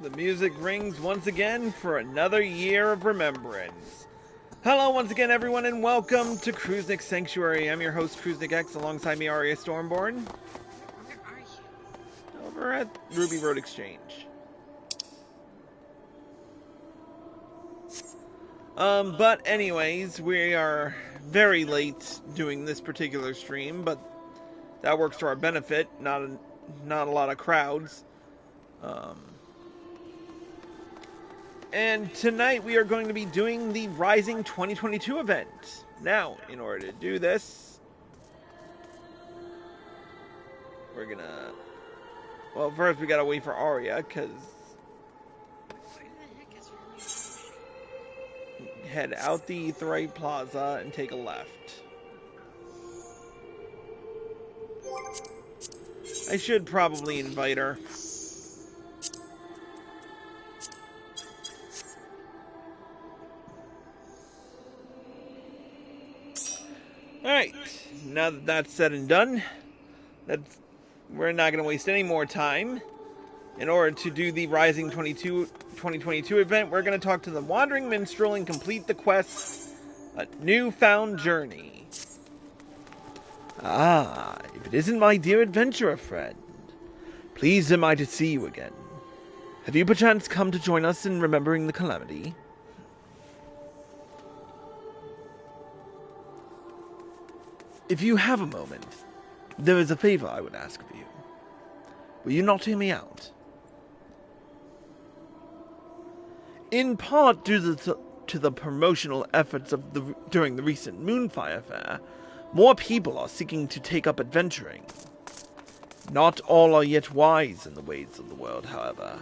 The music rings once again for another year of remembrance. Hello once again everyone and welcome to Cruisnick Sanctuary. I'm your host Cruisnick X, alongside me Aria Stormborn. Where are you? Over at Ruby Road Exchange. But anyways, we are very late doing this particular stream, but that works to our benefit, not a lot of crowds. And tonight we are going to be doing the Rising 2022 event. Now, in order to do this, we're gonna... Well, first we gotta wait for Aria, because... Where the heck is Ruby? Head out the Aetheryte Plaza and take a left. I should probably invite her. Alright, now that that's said and done, we're not going to waste any more time. In order to do the Rising 2022 event, we're going to talk to the Wandering Minstrel and complete the quest, A Newfound Journey. Ah, if it isn't my dear adventurer friend. Pleased am I to see you again. Have you perchance come to join us in remembering the calamity? If you have a moment, there is a favor I would ask of you. Will you not hear me out? In part due to the promotional efforts during the recent Moonfire Fair, more people are seeking to take up adventuring. Not all are yet wise in the ways of the world, however,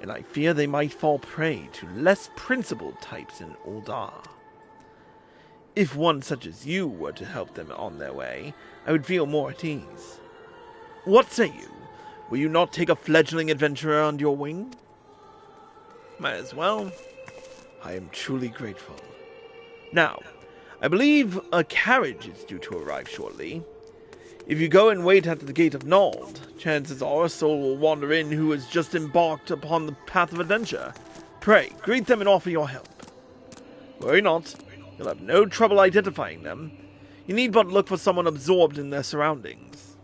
and I fear they might fall prey to less principled types in Uldar. If one such as you were to help them on their way, I would feel more at ease. What say you? Will you not take a fledgling adventurer under your wing? Might as well. I am truly grateful. Now, I believe a carriage is due to arrive shortly. If you go and wait at the gate of Nald, chances are a soul will wander in who has just embarked upon the path of adventure. Pray, greet them and offer your help. Worry not. You'll have no trouble identifying them. You need but look for someone absorbed in their surroundings.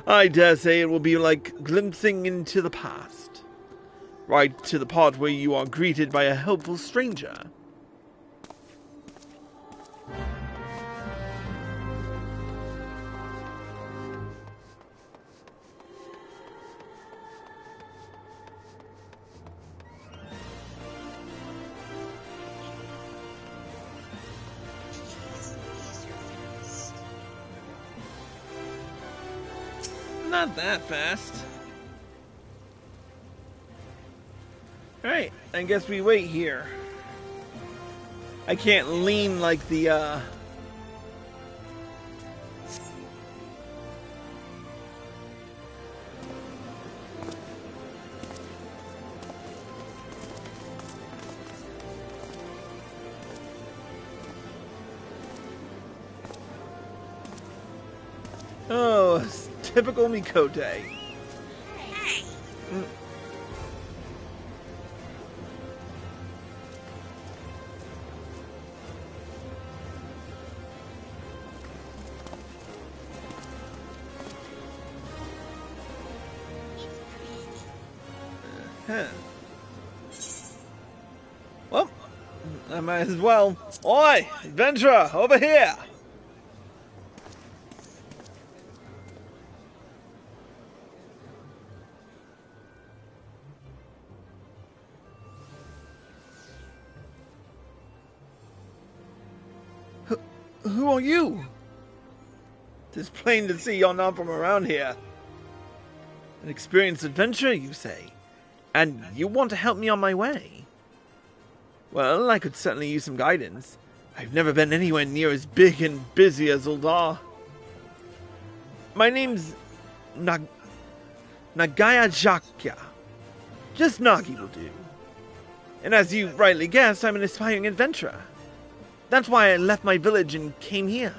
I dare say it will be like glimpsing into the past. Right to the part where you are greeted by a helpful stranger. Not that fast. Alright, I guess we wait here. I can't lean like the, Oh, typical Mikote. Hey! Well, I might as well. Oi, adventurer, over here! Who are you? It's plain to see you're not from around here. An experienced adventurer, you say? And you want to help me on my way? Well, I could certainly use some guidance. I've never been anywhere near as big and busy as Uldar. My name's Nagaya Jakya. Just Nagi will do. And as you rightly guessed, I'm an aspiring adventurer. That's why I left my village and came here.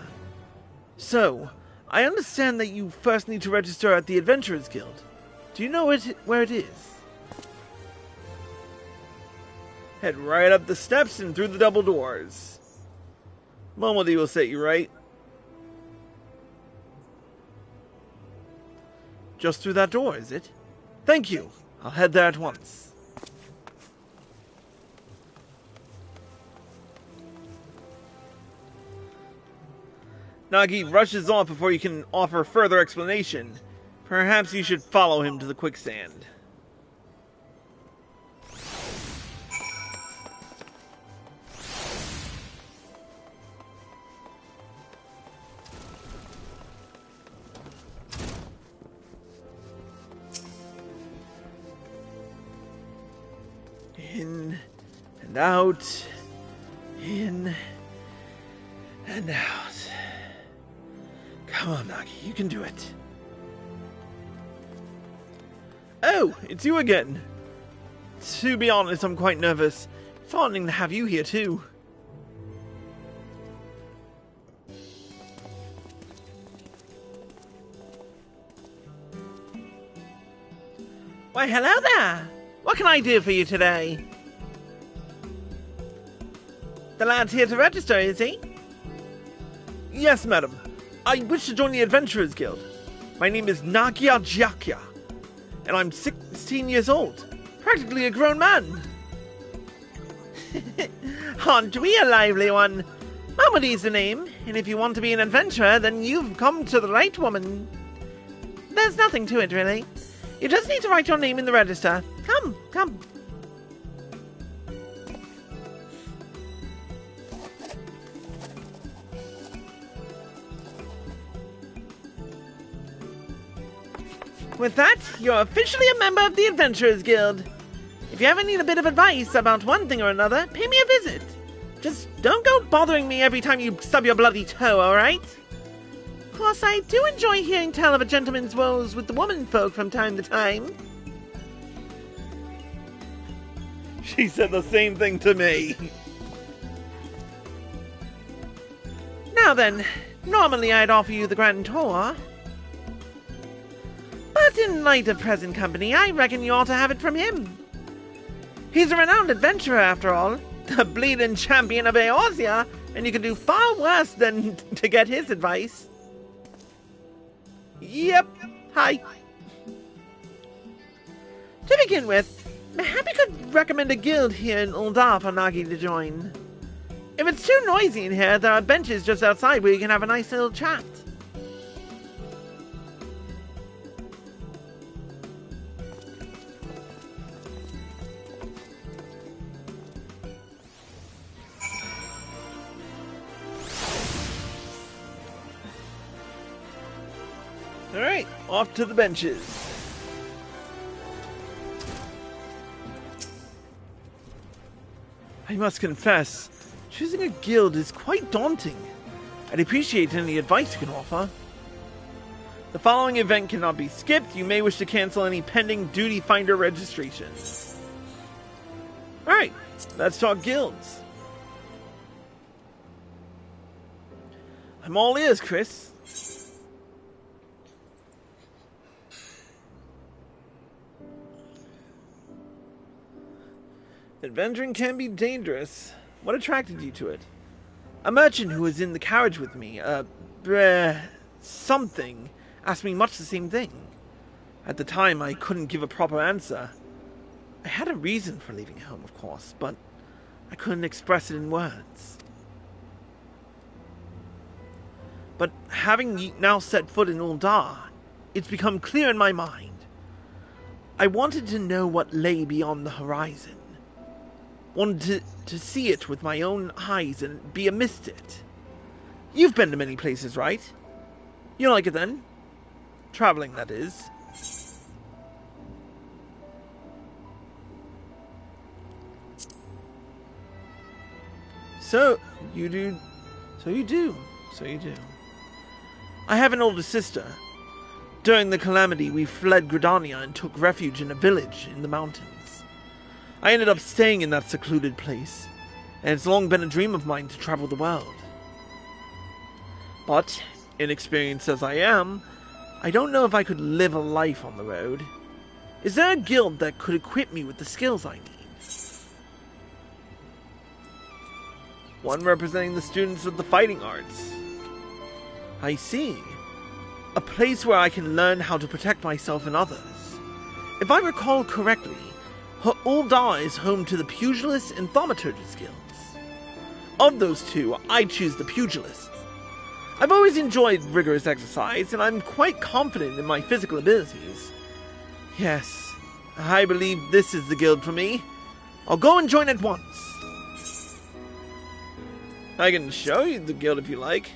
So, I understand that you first need to register at the Adventurers Guild. Do you know where it is? Head right up the steps and through the double doors. Momodi will set you right. Just through that door, is it? Thank you. I'll head there at once. Nagi rushes off before you can offer further explanation. Perhaps you should follow him to the quicksand. In and out, in and out. Come on, Nagi, you can do it. Oh, it's you again. To be honest, I'm quite nervous. It's heartening to have you here too. Why, hello there. What can I do for you today? The lad's here to register, is he? Yes, madam. I wish to join the Adventurers Guild. My name is Nagia Jakya, and I'm 16 years old. Practically a grown man. Aren't we a lively one? Mamadi's the name, and if you want to be an adventurer, then you've come to the right woman. There's nothing to it, really. You just need to write your name in the register. Come, come. With that, you're officially a member of the Adventurers Guild. If you ever need a bit of advice about one thing or another, pay me a visit. Just don't go bothering me every time you stub your bloody toe, alright? Of course, I do enjoy hearing tell of a gentleman's woes with the womenfolk from time to time. She said the same thing to me. Now then, normally I'd offer you the grand tour. But in light of present company, I reckon you ought to have it from him. He's a renowned adventurer, after all, the bleeding champion of Eorzea, and you could do far worse than to get his advice. Yep, hi. To begin with, maybe I could recommend a guild here in Uldar for Nagi to join. If it's too noisy in here, there are benches just outside where you can have a nice little chat. Alright, off to the benches. I must confess, choosing a guild is quite daunting. I'd appreciate any advice you can offer. The following event cannot be skipped. You may wish to cancel any pending Duty Finder registrations. Alright, let's talk guilds. I'm all ears, Chris. Adventuring can be dangerous. What attracted you to it? A merchant who was in the carriage with me, something, asked me much the same thing. At the time, I couldn't give a proper answer. I had a reason for leaving home, of course, but I couldn't express it in words. But having now set foot in Uldar, it's become clear in my mind. I wanted to know what lay beyond the horizon. Wanted to see it with my own eyes and be amidst it. You've been to many places, right? You like it then? Traveling, that is. So you do. I have an older sister. During the calamity, we fled Gridania and took refuge in a village in the mountains. I ended up staying in that secluded place, and it's long been a dream of mine to travel the world. But, inexperienced as I am, I don't know if I could live a life on the road. Is there a guild that could equip me with the skills I need? one representing the students of the fighting arts. I see. A place where I can learn how to protect myself and others. If I recall correctly, Uldar is home to the Pugilist and Thaumaturgist guilds. Of those two, I choose the Pugilist. I've always enjoyed rigorous exercise, and I'm quite confident in my physical abilities. Yes, I believe this is the guild for me. I'll go and join at once. I can show you the guild if you like.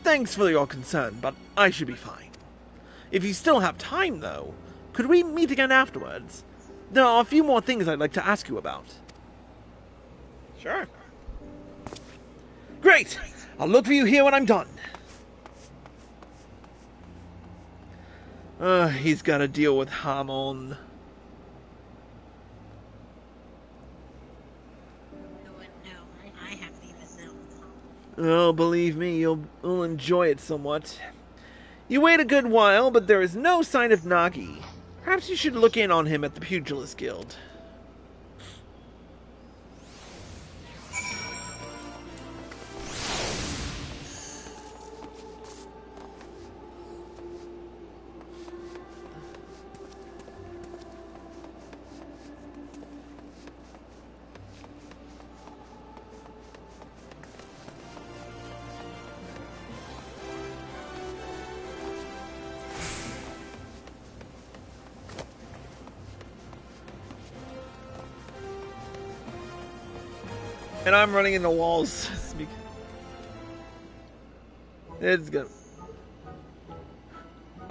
Thanks for your concern, but I should be fine. If you still have time, though, could we meet again afterwards? There are a few more things I'd like to ask you about. Sure. Great! I'll look for you here when I'm done. He's got to deal with Hamon. No, I haven't even known. Oh, believe me, you'll enjoy it somewhat. You wait a good while, but there is no sign of Nagi. Perhaps you should look in on him at the Pugilist Guild. And I'm running into walls. It's good.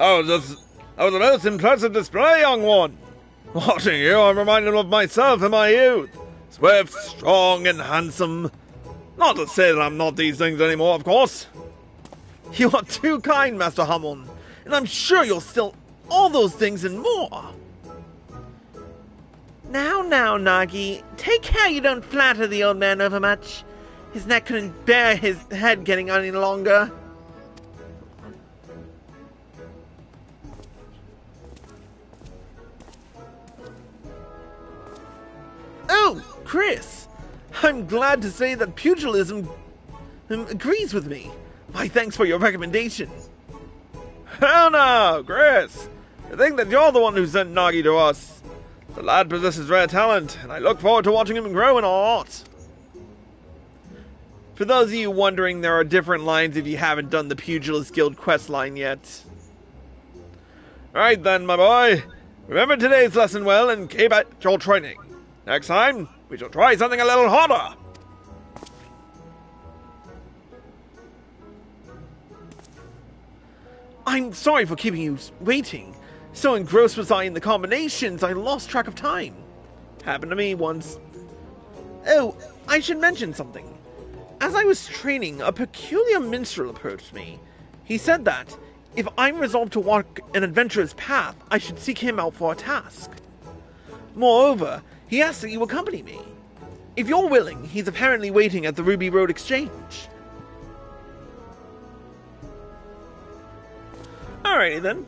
Oh, that was a most impressive display, young one. Watching you, I'm reminded of myself in my youth. Swift, strong, and handsome. Not to say that I'm not these things anymore, of course. You are too kind, Master Hamon, and I'm sure you're still all those things and more. Now, Nagi, take care you don't flatter the old man overmuch. His neck couldn't bear his head getting any longer. Oh, Chris! I'm glad to say that pugilism agrees with me. My thanks for your recommendation. Hell no, Chris! I think that you're the one who sent Nagi to us. The lad possesses rare talent, and I look forward to watching him grow in art. For those of you wondering, there are different lines if you haven't done the Pugilist Guild quest line yet. Alright then, my boy. Remember today's lesson well and keep at your training. Next time, we shall try something a little harder. I'm sorry for keeping you waiting. So engrossed was I in the combinations, I lost track of time. Happened to me once. Oh, I should mention something. As I was training, a peculiar minstrel approached me. He said that, if I'm resolved to walk an adventurous path, I should seek him out for a task. Moreover, he asked that you accompany me. If you're willing, he's apparently waiting at the Ruby Road Exchange. Alrighty then.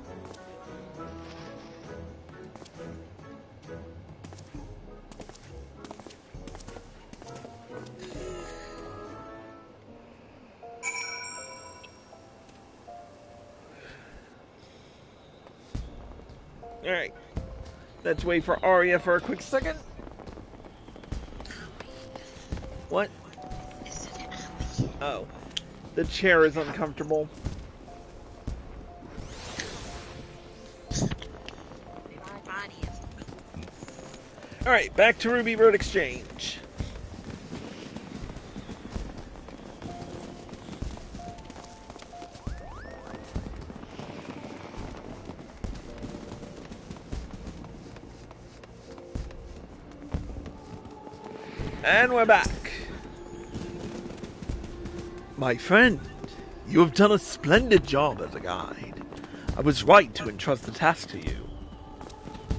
Alright. Let's wait for Arya for a quick second. What? Oh. The chair is uncomfortable. Alright, back to Ruby Road Exchange. And we're back. My friend, you have done a splendid job as a guide. I was right to entrust the task to you.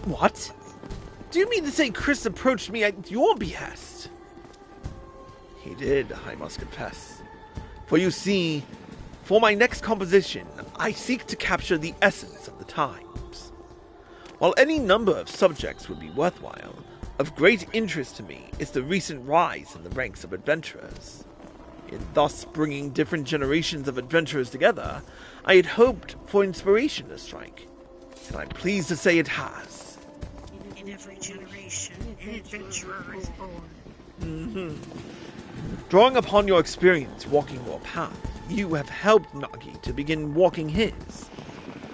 What? Do you mean to say Chris approached me at your behest? He did, I must confess. For you see, for my next composition, I seek to capture the essence of the times. While any number of subjects would be worthwhile, Of great interest to me is the recent rise in the ranks of adventurers. In thus bringing different generations of adventurers together, I had hoped for inspiration to strike, and I'm pleased to say it has. In every generation, an adventurer is born. Drawing upon your experience walking your path, you have helped Nagi to begin walking his.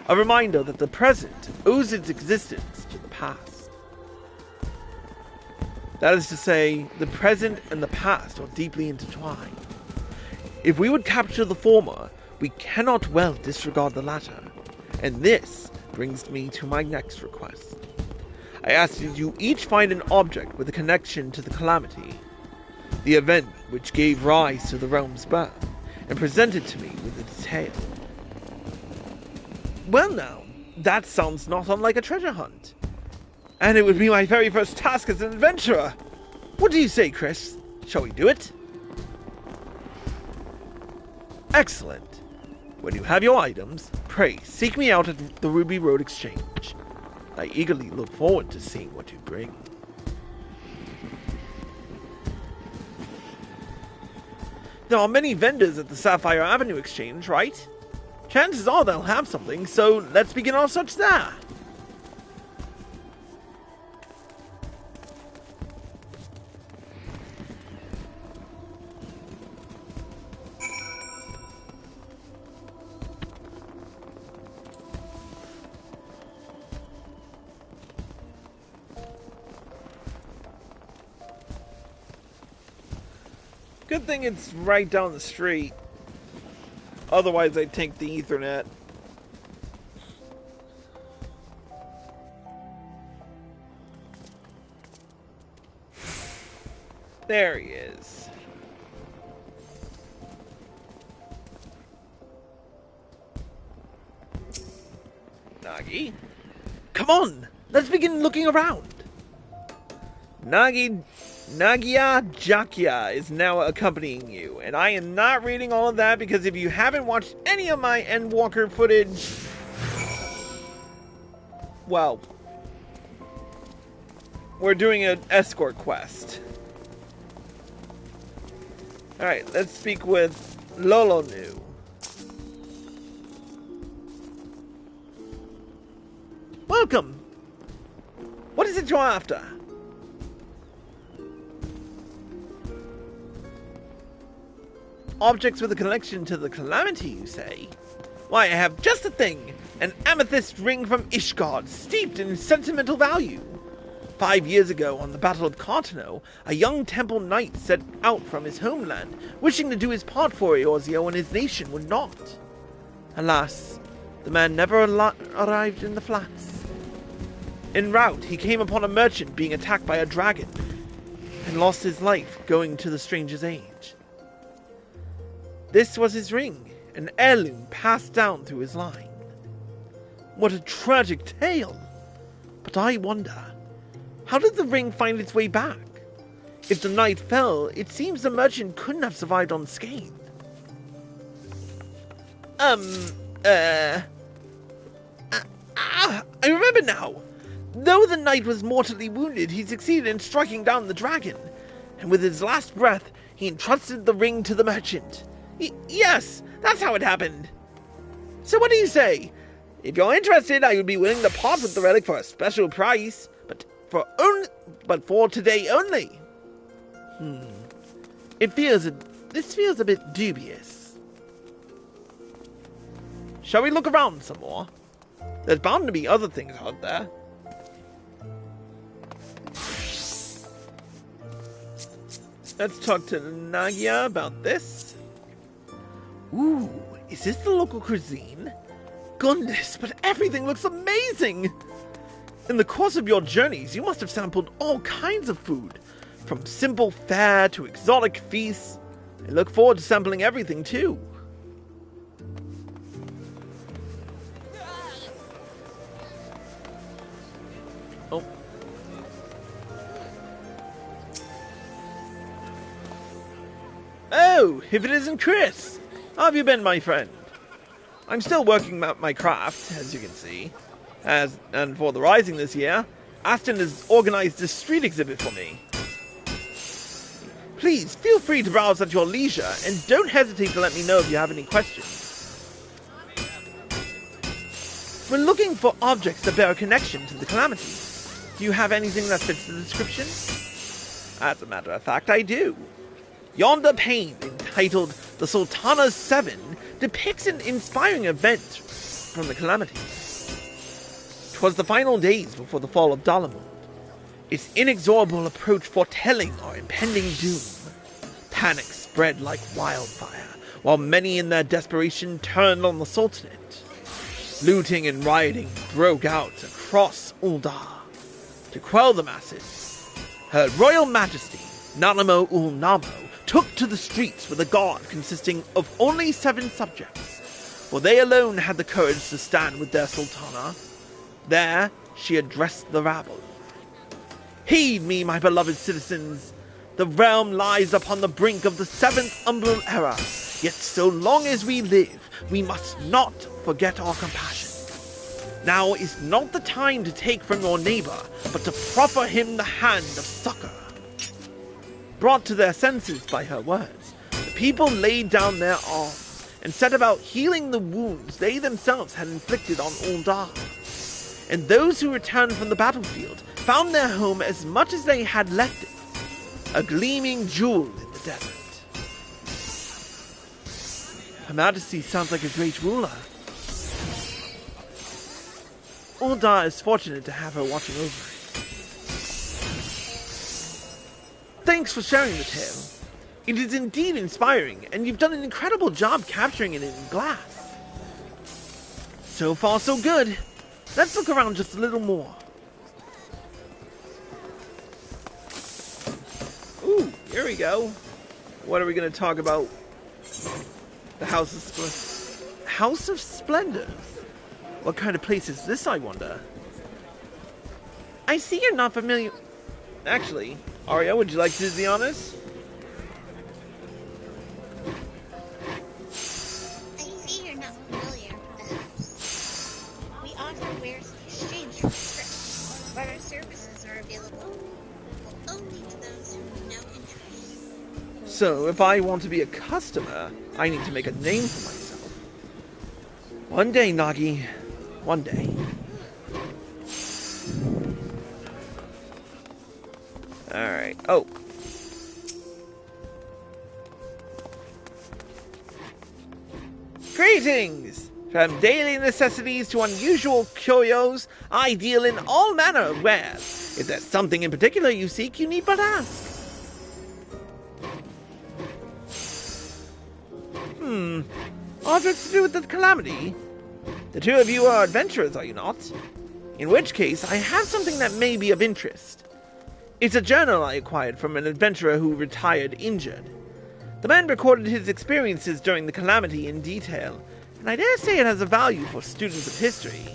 A reminder that the present owes its existence to the past. That is to say, the present and the past are deeply intertwined. If we would capture the former, we cannot well disregard the latter. And this brings me to my next request. I ask that you each find an object with a connection to the calamity, the event which gave rise to the realm's birth, and present it to me with a detail. Well now, that sounds not unlike a treasure hunt. And it would be my very first task as an adventurer. What do you say, Chris? Shall we do it? Excellent. When you have your items, pray seek me out at the Ruby Road Exchange. I eagerly look forward to seeing what you bring. There are many vendors at the Sapphire Avenue Exchange, right? Chances are they'll have something, so let's begin our search there. Good thing it's right down the street. Otherwise, I'd take the Ethernet. There he is. Nagi? Come on! Let's begin looking around! Nagia Jakia is now accompanying you, and I am not reading all of that because if you haven't watched any of my Endwalker footage, well, we're doing an escort quest. Alright, let's speak with Lolonu. Welcome! What is it you're after? Objects with a connection to the calamity, you say? Why, I have just the thing! An amethyst ring from Ishgard, steeped in sentimental value. 5 years ago, on the Battle of Cartano, a young temple knight set out from his homeland, wishing to do his part for Eorzea when his nation would not. Alas, the man never arrived in the flats. En route, he came upon a merchant being attacked by a dragon, and lost his life going to the stranger's age. This was his ring, an heirloom passed down through his line. What a tragic tale! But I wonder, how did the ring find its way back? If the knight fell, it seems the merchant couldn't have survived unscathed. I remember now! Though the knight was mortally wounded, he succeeded in striking down the dragon, and with his last breath, he entrusted the ring to the merchant. Yes, that's how it happened. So what do you say? If you're interested, I would be willing to part with the relic for a special price, but for today only. This feels a bit dubious. Shall we look around some more? There's bound to be other things out there. Let's talk to Nagia about this. Ooh, is this the local cuisine? Goodness, but everything looks amazing! In the course of your journeys, you must have sampled all kinds of food, from simple fare to exotic feasts. I look forward to sampling everything, too. Oh. Oh, if it isn't Chris! How have you been, my friend? I'm still working out my craft, as you can see. And for the Rising this year, Aston has organized this street exhibit for me. Please, feel free to browse at your leisure, and don't hesitate to let me know if you have any questions. We're looking for objects that bear a connection to the calamity. Do you have anything that fits the description? As a matter of fact, I do. Yonder pane, entitled The Sultana's Seven, depicts an inspiring event from the calamity. 'Twas the final days before the fall of Dalamud, its inexorable approach foretelling our impending doom. Panic spread like wildfire, while many in their desperation turned on the Sultanate. Looting and rioting broke out across Uldar. To quell the masses, Her Royal Majesty, Nanamo ul Namo, took to the streets with a guard consisting of only 7 subjects, for they alone had the courage to stand with their Sultana. There she addressed the rabble. Heed me, my beloved citizens. The realm lies upon the brink of the 7th Umbral Era, yet so long as we live, we must not forget our compassion. Now is not the time to take from your neighbor, but to proffer him the hand of succor. Brought to their senses by her words, the people laid down their arms and set about healing the wounds they themselves had inflicted on Uldar. And those who returned from the battlefield found their home as much as they had left it, a gleaming jewel in the desert. Her Majesty sounds like a great ruler. Uldar is fortunate to have her watching over it. Thanks for sharing the tale. It is indeed inspiring, and you've done an incredible job capturing it in glass. So far, so good. Let's look around just a little more. Ooh, here we go. What are we going to talk about? The House of Splendors. What kind of place is this, I wonder? I see you're not familiar... Actually, Arya, would you like to do the honors? I see you're not familiar with the house. We offer wares in exchange for scripts, but our services are available only to those who have no interest. So, if I want to be a customer, I need to make a name for myself. One day, Nagi. One day. Alright. Oh. Greetings! From daily necessities to unusual curios, I deal in all manner of wares. If there's something in particular you seek, you need but ask. Objects to do with the calamity? The two of you are adventurers, are you not? In which case, I have something that may be of interest. It's a journal I acquired from an adventurer who retired injured. The man recorded his experiences during the calamity in detail, and I dare say it has a value for students of history.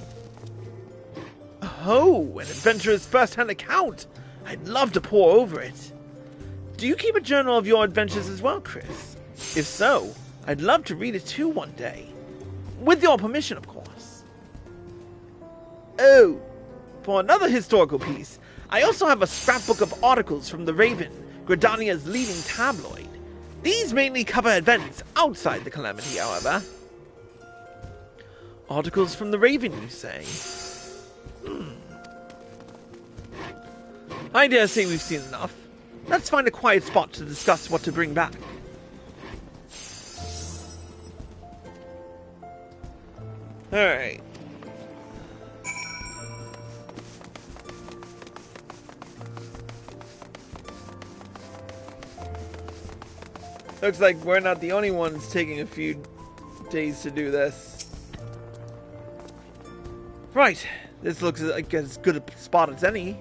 Oh, an adventurer's first-hand account! I'd love to pore over it. Do you keep a journal of your adventures as well, Chris? If so, I'd love to read it too one day. With your permission, of course. Oh, for another historical piece, I also have a scrapbook of articles from The Raven, Gridania's leading tabloid. These mainly cover events outside the calamity, however. Articles from The Raven, you say? I dare say we've seen enough. Let's find a quiet spot to discuss what to bring back. Alright. Looks like we're not the only ones taking a few days to do this. Right. This looks like as good a spot as any.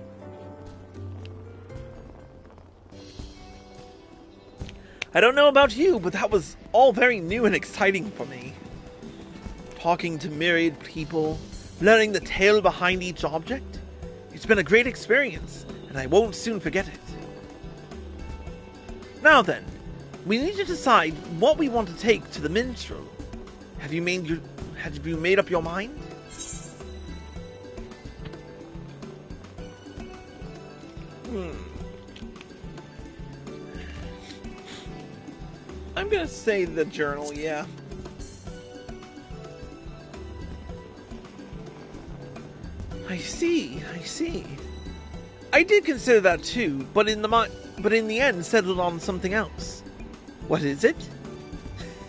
I don't know about you, but that was all very new and exciting for me. Talking to myriad people, learning the tale behind each object. It's been a great experience, and I won't soon forget it. Now then, we need to decide what we want to take to the minstrel. Have you made up your mind? I'm gonna say the journal, yeah. I see. I did consider that too, but in the end settled on something else. What is it?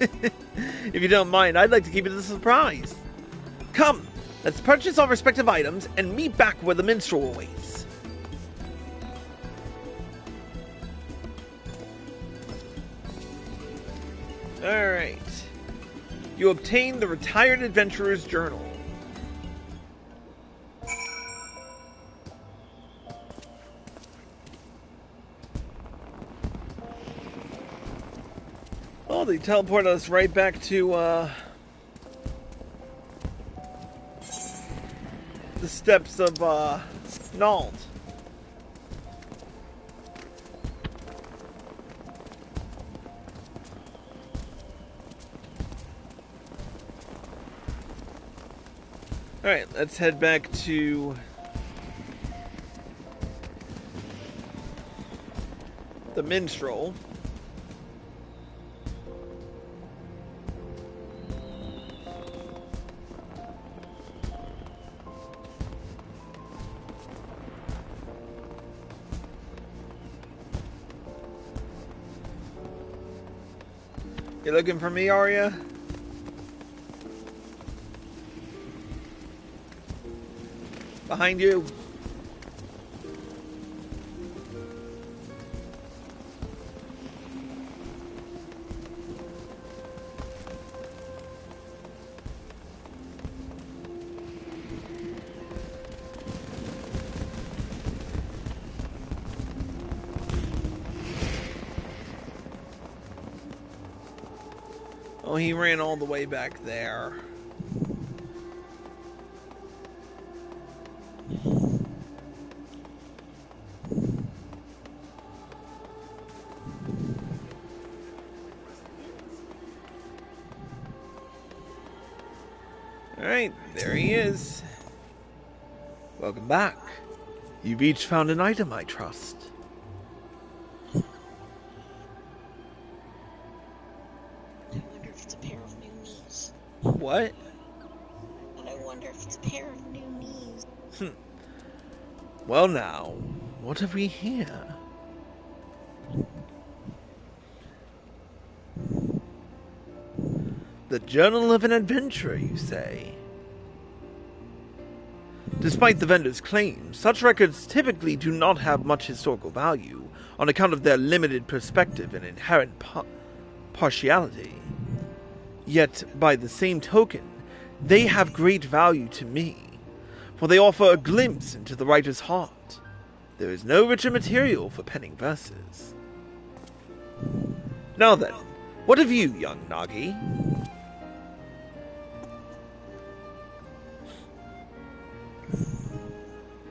If you don't mind, I'd like to keep it a surprise. Come, let's purchase our respective items and meet back where the minstrel awaits. Alright. You obtain the Retired Adventurer's Journal. Oh, they teleport us right back to, the steps of, Nald. Alright, let's head back to the minstrel. You looking for me, Arya? Behind you. Oh, he ran all the way back there. Alright, there he is. Welcome back. You've each found an item, I trust. I wonder if it's a pair of new knees. What? And I wonder if it's a pair of new knees. Well now, what have we here? The Journal of an Adventurer, you say? Despite the vendor's claims, such records typically do not have much historical value on account of their limited perspective and inherent partiality. Yet, by the same token, they have great value to me, for they offer a glimpse into the writer's heart. There is no richer material for penning verses. Now then, what of you, young Nagi?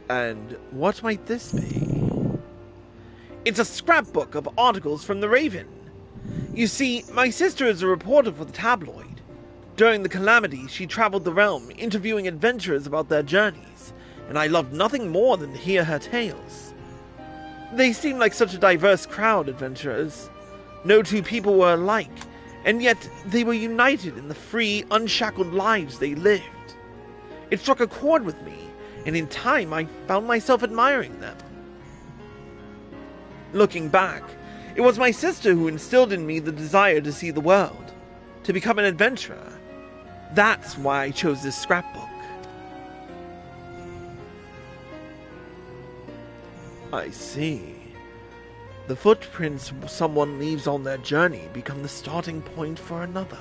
And what might this be? It's a scrapbook of articles from the Raven. You see, my sister is a reporter for the tabloid. During the calamity, she traveled the realm, interviewing adventurers about their journeys, and I loved nothing more than to hear her tales. They seemed like such a diverse crowd, adventurers. No two people were alike, and yet they were united in the free, unshackled lives they lived. It struck a chord with me, and in time I found myself admiring them. Looking back, it was my sister who instilled in me the desire to see the world, to become an adventurer. That's why I chose this scrapbook. I see. The footprints someone leaves on their journey become the starting point for another.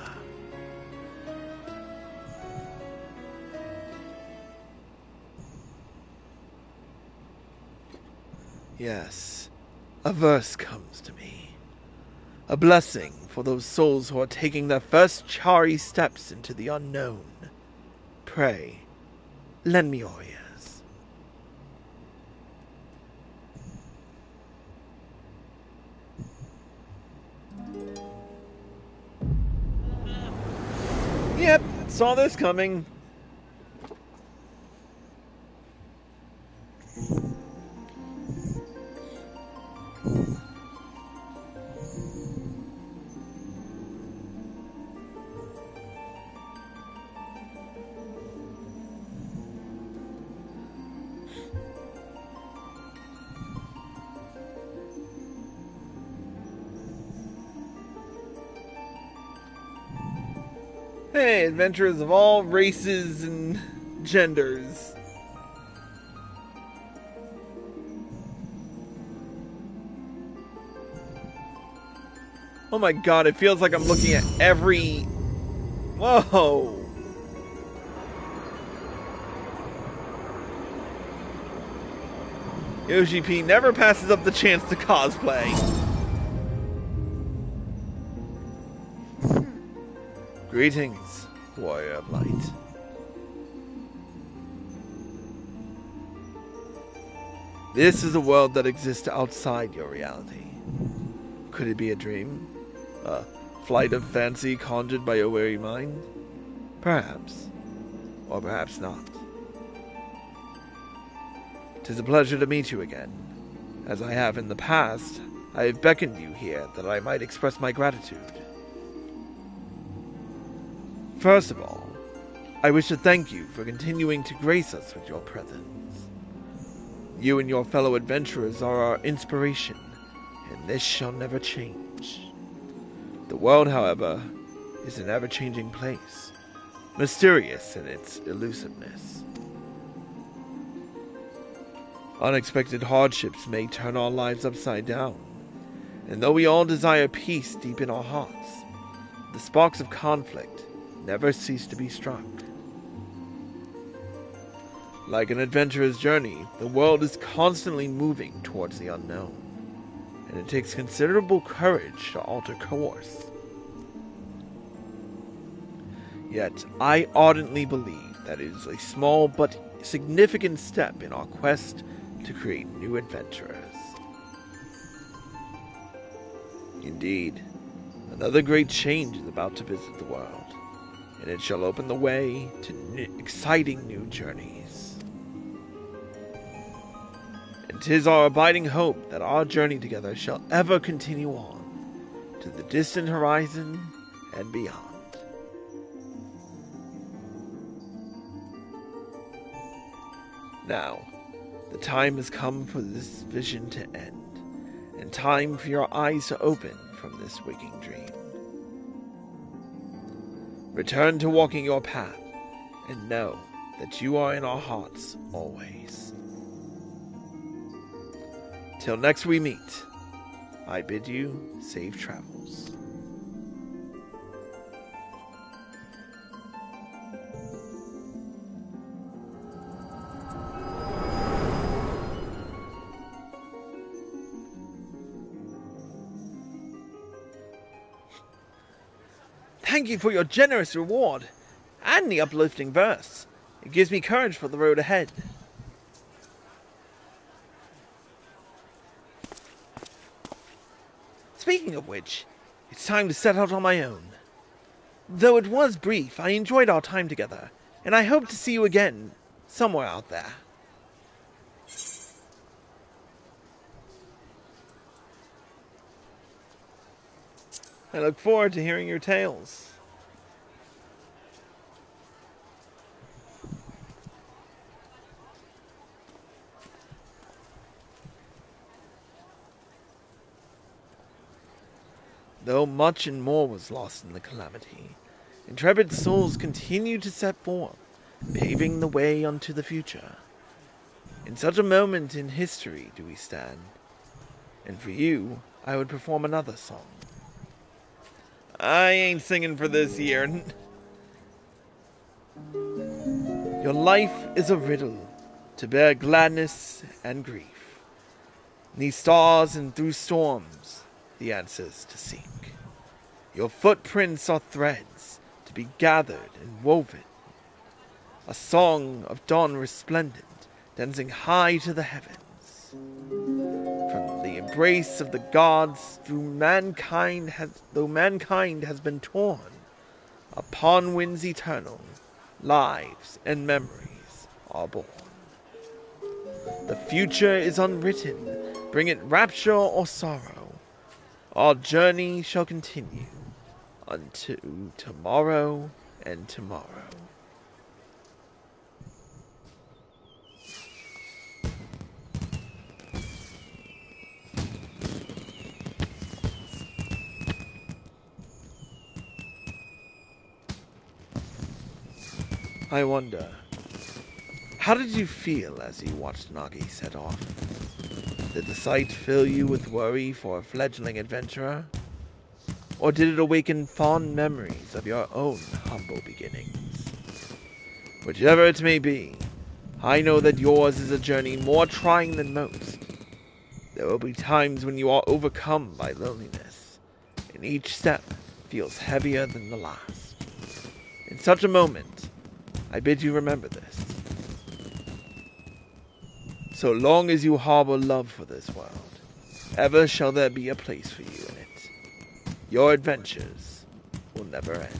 Yes, a verse comes to me. A blessing for those souls who are taking their first charry steps into the unknown. Pray, lend me your ears. Yep, saw this coming. Hey, adventurers of all races and genders. Oh my god, it feels like I'm looking at every... Whoa! Yoshi P never passes up the chance to cosplay. Greetings, warrior of light. This is a world that exists outside your reality. Could it be a dream? A flight of fancy conjured by your weary mind? Perhaps. Or perhaps not. 'Tis a pleasure to meet you again. As I have in the past, I have beckoned you here that I might express my gratitude. First of all, I wish to thank you for continuing to grace us with your presence. You and your fellow adventurers are our inspiration, and this shall never change. The world, however, is an ever-changing place, mysterious in its elusiveness. Unexpected hardships may turn our lives upside down, and though we all desire peace deep in our hearts, the sparks of conflict never cease to be struck. Like an adventurer's journey, the world is constantly moving towards the unknown, and it takes considerable courage to alter course. Yet, I ardently believe that it is a small but significant step in our quest to create new adventurers. Indeed, another great change is about to visit the world, and it shall open the way to exciting new journeys. And 'tis our abiding hope that our journey together shall ever continue on to the distant horizon and beyond. Now, the time has come for this vision to end, and time for your eyes to open from this waking dream. Return to walking your path, and know that you are in our hearts always. Till next we meet, I bid you safe travels. Thank you for your generous reward, and the uplifting verse. It gives me courage for the road ahead. Speaking of which, it's time to set out on my own. Though it was brief, I enjoyed our time together, and I hope to see you again somewhere out there. I look forward to hearing your tales. Though much and more was lost in the calamity, intrepid souls continued to set forth, paving the way unto the future. In such a moment in history do we stand, and for you, I would perform another song. I ain't singing for this year. Your life is a riddle, to bear gladness and grief. 'Neath stars and through storms, the answers to seek. Your footprints are threads to be gathered and woven. A song of dawn resplendent, dancing high to the heavens. From the embrace of the gods though mankind has been torn, upon winds eternal, lives and memories are born. The future is unwritten, bring it rapture or sorrow. Our journey shall continue unto tomorrow and tomorrow. I wonder, how did you feel as you watched Nagi set off? Did the sight fill you with worry for a fledgling adventurer? Or did it awaken fond memories of your own humble beginnings? Whichever it may be, I know that yours is a journey more trying than most. There will be times when you are overcome by loneliness, and each step feels heavier than the last. In such a moment, I bid you remember this. So long as you harbor love for this world, ever shall there be a place for you in it. Your adventures will never end.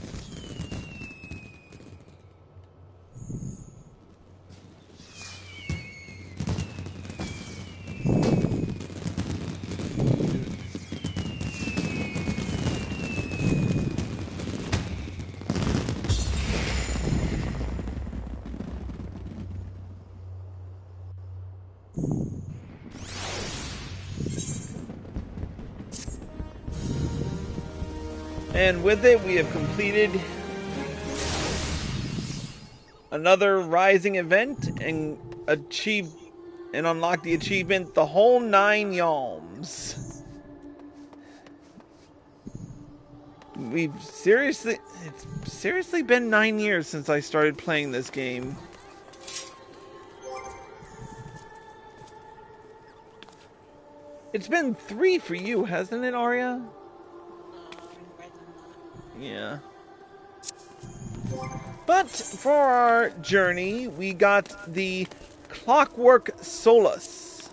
And with it, we have completed another Rising event and unlocked the achievement, the whole 9 Yalms. It's seriously been 9 years since I started playing this game. It's been 3 for you, hasn't it, Arya? Yeah. But for our journey, we got the Clockwork Solace.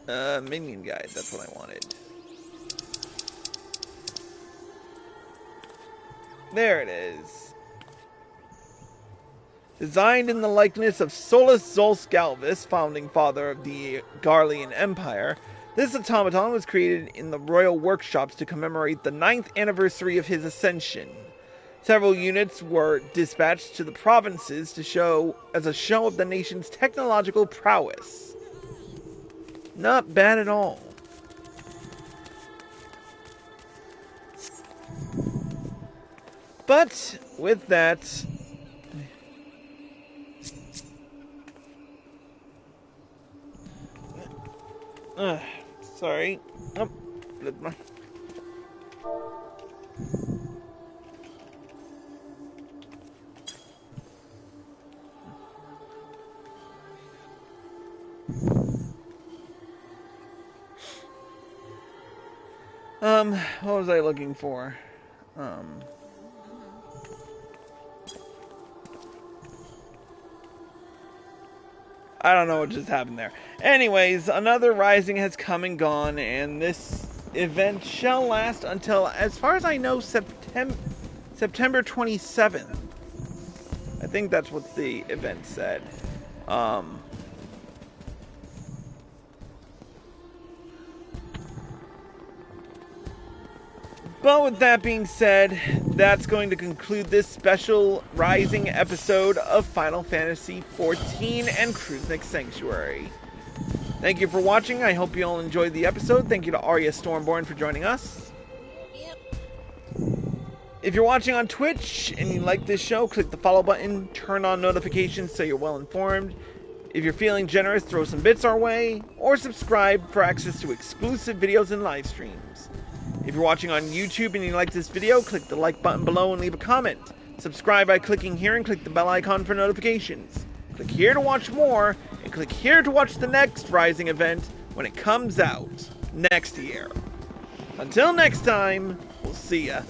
Minion guide, that's what I wanted. There it is. Designed in the likeness of Solus Zulus Galvus, founding father of the Garlean Empire, this automaton was created in the royal workshops to commemorate the 9th anniversary of his ascension. Several units were dispatched to the provinces to show as a show of the nation's technological prowess. Not bad at all. But with that, sorry. Oh, what was I looking for? I don't know what just happened there. Anyways, another Rising has come and gone, and this event shall last until, as far as I know, September 27th. I think that's what the event said. But with that being said, that's going to conclude this special Rising episode of Final Fantasy XIV and Kruznik Sanctuary. Thank you for watching. I hope you all enjoyed the episode. Thank you to Arya Stormborn for joining us. Yep. If you're watching on Twitch and you like this show, click the follow button, turn on notifications so you're well informed. If you're feeling generous, throw some bits our way, or subscribe for access to exclusive videos and live streams. If you're watching on YouTube and you like this video, click the like button below and leave a comment. Subscribe by clicking here and click the bell icon for notifications. Click here to watch more, and click here to watch the next Rising event when it comes out next year. Until next time, we'll see ya.